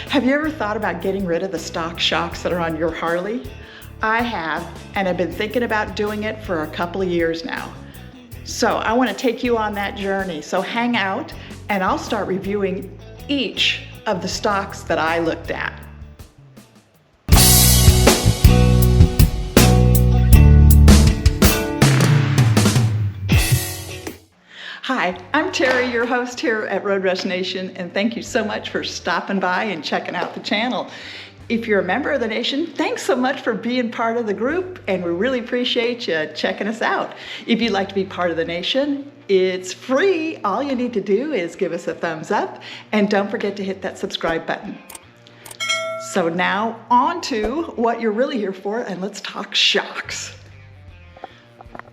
Have you ever thought about getting rid of the stock shocks that are on your Harley? I have, and I've been thinking about doing it for a couple of years now. So I want to take you on that journey. So hang out and I'll start reviewing each of the stocks that I looked at. Hi, I'm Terry, your host here at Road Rush Nation, and thank you so much for stopping by and checking out the channel. If you're a member of the nation, thanks so much for being part of the group, and we really appreciate you checking us out. If you'd like to be part of the nation, it's free. All you need to do is give us a thumbs up, and don't forget to hit that subscribe button. So now on to what you're really here for, and let's talk shocks.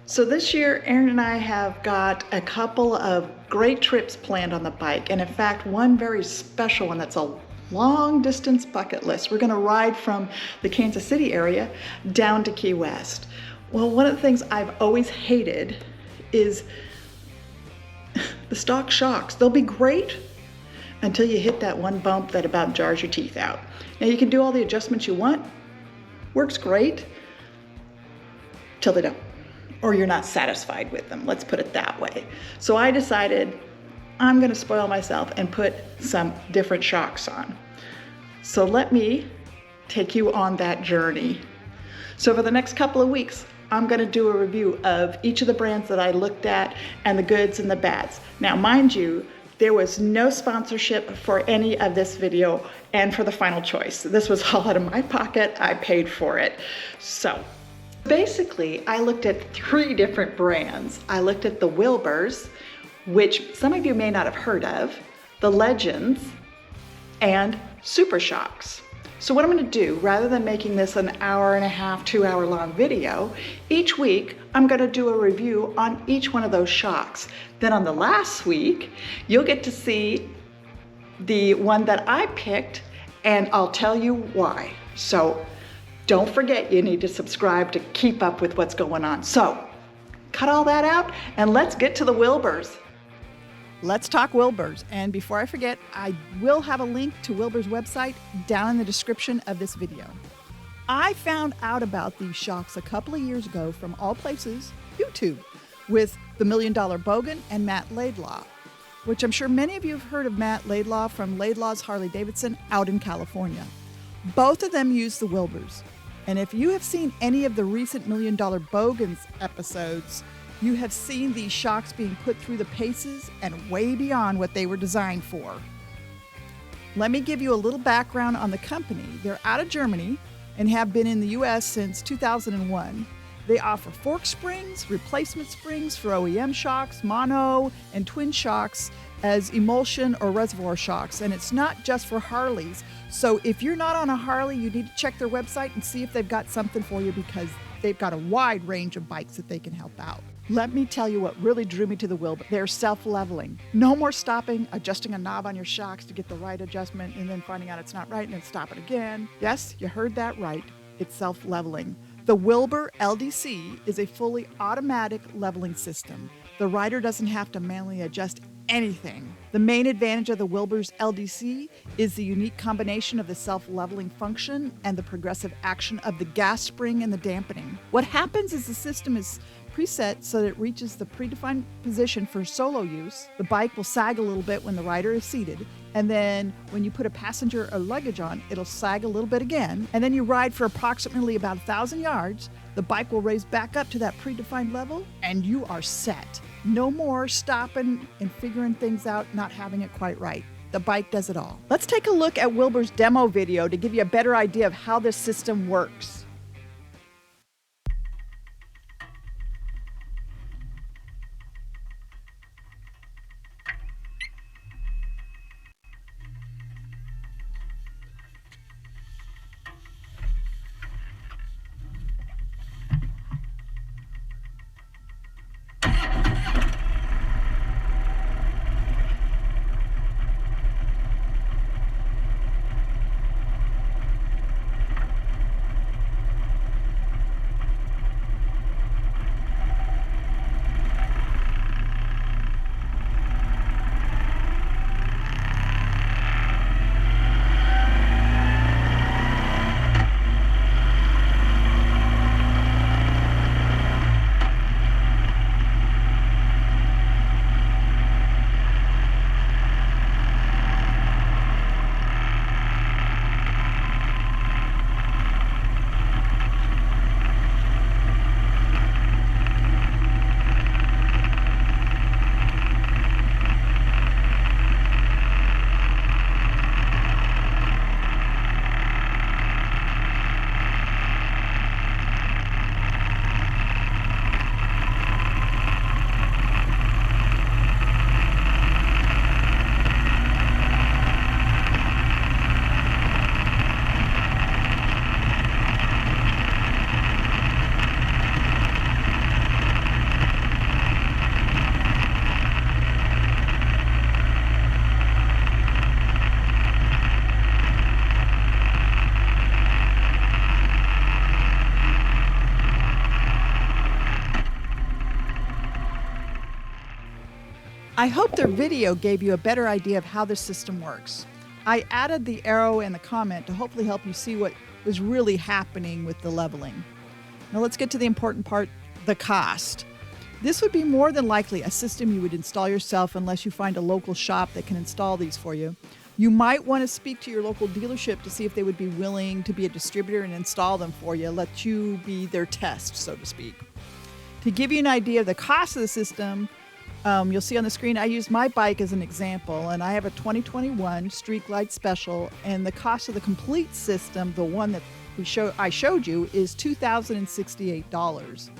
So this year, Aaron and I have got a couple of great trips planned on the bike, and in fact, one very special one that's a long distance bucket list. We're gonna ride from the Kansas City area down to Key West. Well, one of the things I've always hated is the stock shocks. They'll be great until you hit that one bump that about jars your teeth out. Now you can do all the adjustments you want, works great, till they don't. Or you're not satisfied with them, let's put it that way. So I decided I'm gonna spoil myself and put some different shocks on. So let me take you on that journey. So for the next couple of weeks, I'm gonna do a review of each of the brands that I looked at and the goods and the bads. Now, mind you, there was no sponsorship for any of this video and for the final choice. This was all out of my pocket, I paid for it. So, basically, I looked at 3 different brands. I looked at the Wilbers, which some of you may not have heard of, the Legends, and Super Shocks. So what I'm gonna do, rather than making this an hour and a half, 2-hour long video, each week I'm gonna do a review on each one of those shocks. Then on the last week, you'll get to see the one that I picked, and I'll tell you why. So don't forget, you need to subscribe to keep up with what's going on. So, cut all that out and let's get to the Wilbers. Let's talk Wilbers. And before I forget, I will have a link to Wilbers' website down in the description of this video. I found out about these shocks a couple of years ago from all places, YouTube, with the $1 Million Bogan and Matt Laidlaw, which I'm sure many of you have heard of Matt Laidlaw from Laidlaw's Harley Davidson out in California. Both of them use the Wilbers. And if you have seen any of the recent $1 Million Bogans episodes, you have seen these shocks being put through the paces and way beyond what they were designed for. Let me give you a little background on the company. They're out of Germany and have been in the US since 2001. They offer fork springs, replacement springs for OEM shocks, mono and twin shocks as emulsion or reservoir shocks. And it's not just for Harleys. So if you're not on a Harley, you need to check their website and see if they've got something for you, because they've got a wide range of bikes that they can help out. Let me tell you what really drew me to the Wilbur. They're self-leveling. No more stopping, adjusting a knob on your shocks to get the right adjustment and then finding out it's not right and then stop it again. Yes, you heard that right. It's self-leveling. The Wilbur LDC is a fully automatic leveling system. The rider doesn't have to manually adjust anything. The main advantage of the Wilbers LDC is the unique combination of the self-leveling function and the progressive action of the gas spring and the dampening. What happens is the system is preset so that it reaches the predefined position for solo use. The bike will sag a little bit when the rider is seated, and then when you put a passenger or luggage on, it'll sag a little bit again, and then you ride for approximately about 1,000 yards. The bike will raise back up to that predefined level, and you are set. No more stopping and figuring things out, not having it quite right. The bike does it all. Let's take a look at Wilbur's demo video to give you a better idea of how this system works. I hope their video gave you a better idea of how the system works. I added the arrow and the comment to hopefully help you see what was really happening with the leveling. Now let's get to the important part, the cost. This would be more than likely a system you would install yourself unless you find a local shop that can install these for you. You might want to speak to your local dealership to see if they would be willing to be a distributor and install them for you, let you be their test, so to speak. To give you an idea of the cost of the system, you'll see on the screen, I used my bike as an example, and I have a 2021 Street Glide Special, and the cost of the complete system, the one that I showed you, is $2,068.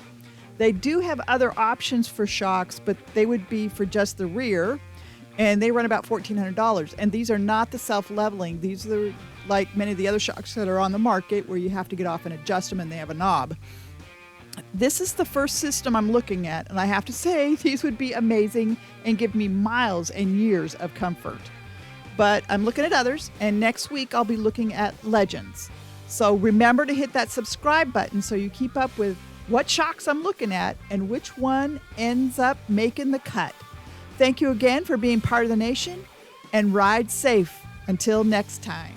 They do have other options for shocks, but they would be for just the rear, and they run about $1,400. And these are not the self-leveling. These are like many of the other shocks that are on the market where you have to get off and adjust them, and they have a knob. This is the first system I'm looking at, and I have to say these would be amazing and give me miles and years of comfort. But I'm looking at others, and next week I'll be looking at Legends. So remember to hit that subscribe button so you keep up with what shocks I'm looking at and which one ends up making the cut. Thank you again for being part of the nation, and ride safe until next time.